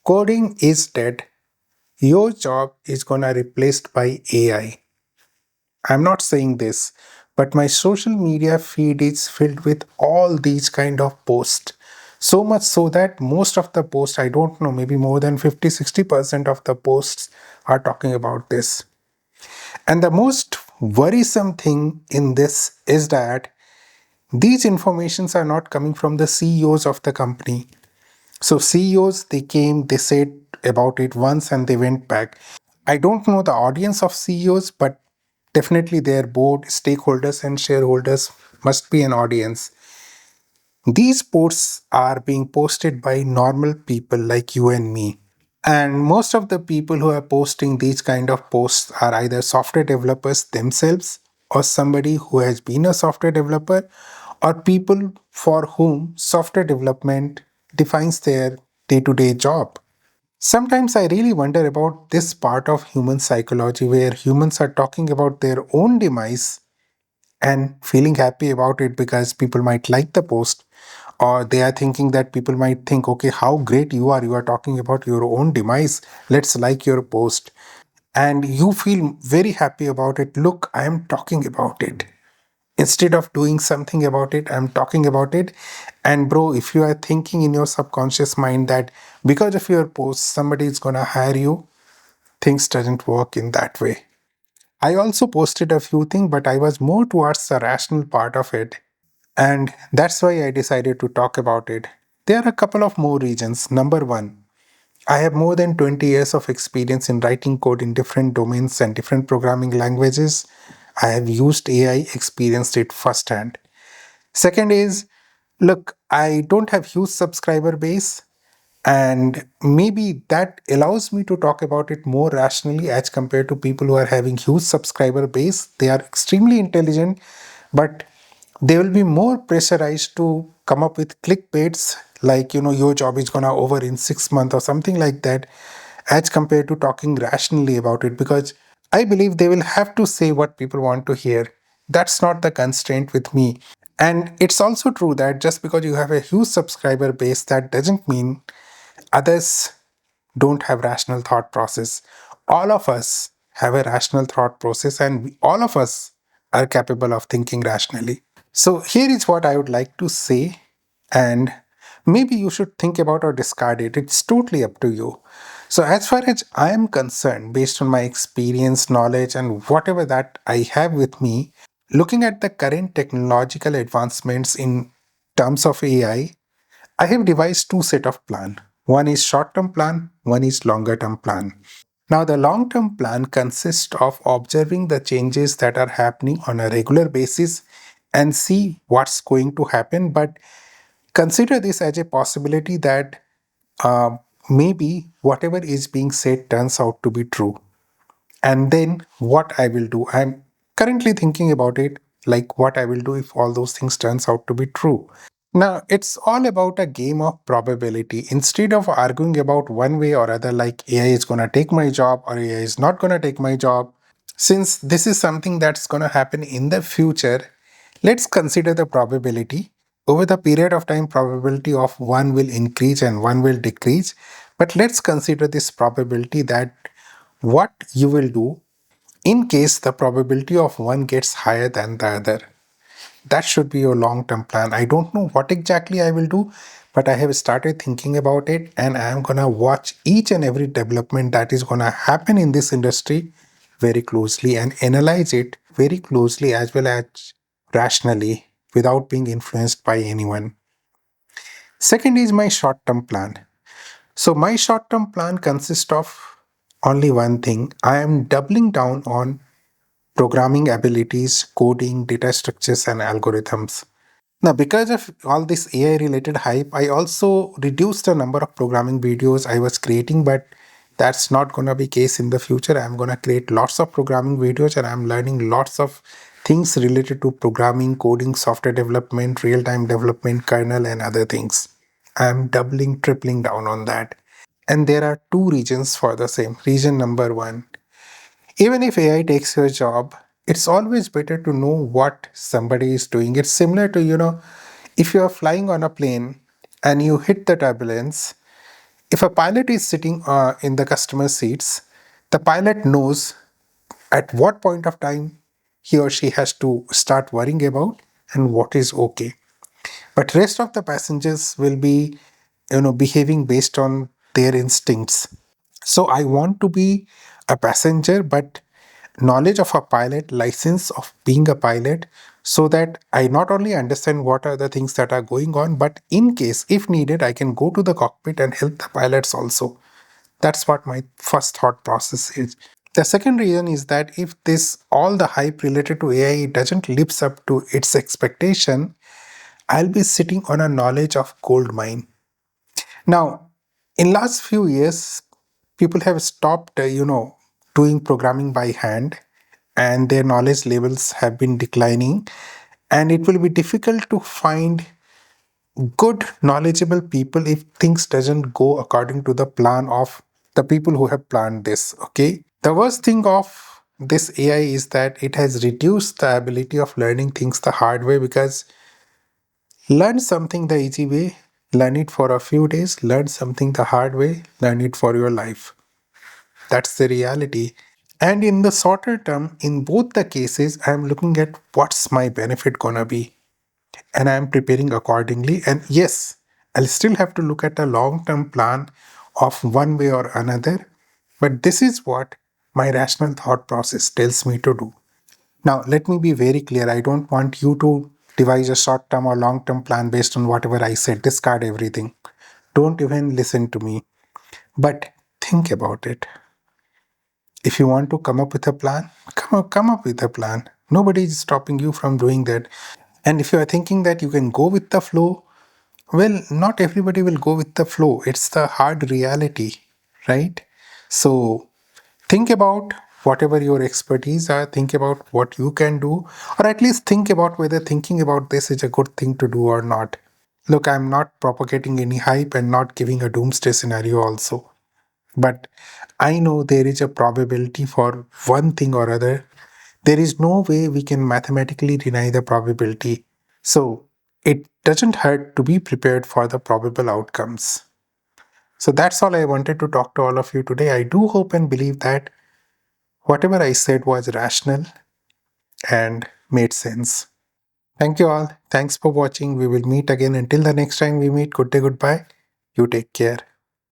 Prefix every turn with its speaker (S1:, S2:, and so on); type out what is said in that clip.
S1: Coding is dead. Your job is gonna replaced by AI. I'm not saying this, but my social media feed is filled with all these kind of posts. So much so that most of the posts, I don't know, maybe more than 50-60% of the posts are talking about this. And the most worrisome thing in this is that these informations are not coming from the CEOs of the company. So CEOs, they came, they said about it once and they went back. I don't know the audience of CEOs, but definitely their board, stakeholders, and shareholders must be an audience. These posts are being posted by normal people like you and me. And most of the people who are posting these kind of posts are either software developers themselves or somebody who has been a software developer or people for whom software development defines their day to day job. Sometimes I really wonder about this part of human psychology where humans are talking about their own demise and feeling happy about it because people might like the post, or they are thinking that people might think, okay, how great you are talking about your own demise, let's like your post. And you feel very happy about it. Look, I am talking about it. Instead of doing something about it, I'm talking about it. And bro, if you are thinking in your subconscious mind that because of your post somebody is going to hire you, things doesn't work in that way. I also posted a few things, but I was more towards the rational part of it. And that's why I decided to talk about it. There are a couple of more reasons. Number one, I have more than 20 years of experience in writing code in different domains and different programming languages. I have used AI, experienced it firsthand. Second is, look, I don't have huge subscriber base, and maybe that allows me to talk about it more rationally as compared to people who are having huge subscriber base. They are extremely intelligent, but they will be more pressurized to come up with clickbaits like, your job is gonna over in 6 months or something like that, as compared to talking rationally about it, because I believe they will have to say what people want to hear. That's not the constraint with me. And it's also true that just because you have a huge subscriber base, that doesn't mean others don't have rational thought process. All of us have a rational thought process, and all of us are capable of thinking rationally. So here is what I would like to say, and maybe you should think about or discard it. It's totally up to you. So as far as I am concerned, based on my experience, knowledge, and whatever that I have with me, looking at the current technological advancements in terms of AI, I have devised two set of plan. One is short-term plan, one is longer-term plan. Now, the long-term plan consists of observing the changes that are happening on a regular basis and see what's going to happen. But consider this as a possibility that uh, maybe whatever is being said turns out to be true. And then what I will do, I'm currently thinking about it, like what I will do if all those things turns out to be true. Now, it's all about a game of probability. Instead of arguing about one way or other, like AI is going to take my job or AI is not going to take my job, since this is something that's going to happen in the future, let's consider the probability. Over the period of time, probability of one will increase and one will decrease. But let's consider this probability that what you will do in case the probability of one gets higher than the other. That should be your long term plan. I don't know what exactly I will do, but I have started thinking about it, and I am gonna watch each and every development that is gonna happen in this industry very closely and analyze it very closely as well as rationally without being influenced by anyone. Second is my short term plan. So, my short term plan consists of only one thing. I am doubling down on programming abilities, coding, data structures, and algorithms. Now, because of all this AI related hype, I also reduced the number of programming videos I was creating, but that's not going to be case in the future. I'm going to create lots of programming videos and I'm learning lots of things related to programming, coding, software development, real-time development, kernel and other things. I'm doubling, tripling down on that. And there are two reasons for the same. Reason number one, even if AI takes your job, it's always better to know what somebody is doing. It's similar to, if you are flying on a plane and you hit the turbulence, If a pilot is sitting in the customer seats, the pilot knows at what point of time he or she has to start worrying about and what is okay. But rest of the passengers will be, behaving based on their instincts. So I want to be a passenger, but knowledge of a pilot, license of being a pilot, so that I not only understand what are the things that are going on, but in case, if needed, I can go to the cockpit and help the pilots also. That's what my first thought process is. The second reason is that if this all the hype related to AI doesn't lives up to its expectation, I'll be sitting on a knowledge of gold mine. Now, in last few years, people have stopped, doing programming by hand, and their knowledge levels have been declining. And it will be difficult to find good, knowledgeable people if things doesn't go according to the plan of the people who have planned this. Okay. The worst thing of this AI is that it has reduced the ability of learning things the hard way, because learn something the easy way, learn it for a few days, learn something the hard way, learn it for your life. That's the reality. And in the shorter term, in both the cases, I'm looking at what's my benefit gonna be, and I'm preparing accordingly. And yes, I'll still have to look at a long term plan of one way or another. But this is what my rational thought process tells me to do. Now, let me be very clear. I don't want you to devise a short term or long term plan based on whatever I said. Discard everything. Don't even listen to me. But think about it. If you want to come up with a plan, come up with a plan. Nobody is stopping you from doing that. And if you are thinking that you can go with the flow, well, not everybody will go with the flow. It's the hard reality, right? So think about whatever your expertise are, think about what you can do, or at least think about whether thinking about this is a good thing to do or not. Look, I'm not propagating any hype and not giving a doomsday scenario also. But I know there is a probability for one thing or other. There is no way we can mathematically deny the probability. So it doesn't hurt to be prepared for the probable outcomes. So that's all I wanted to talk to all of you today. I do hope and believe that whatever I said was rational and made sense. Thank you all. Thanks for watching. We will meet again. Until the next time we meet, good day, goodbye. You take care.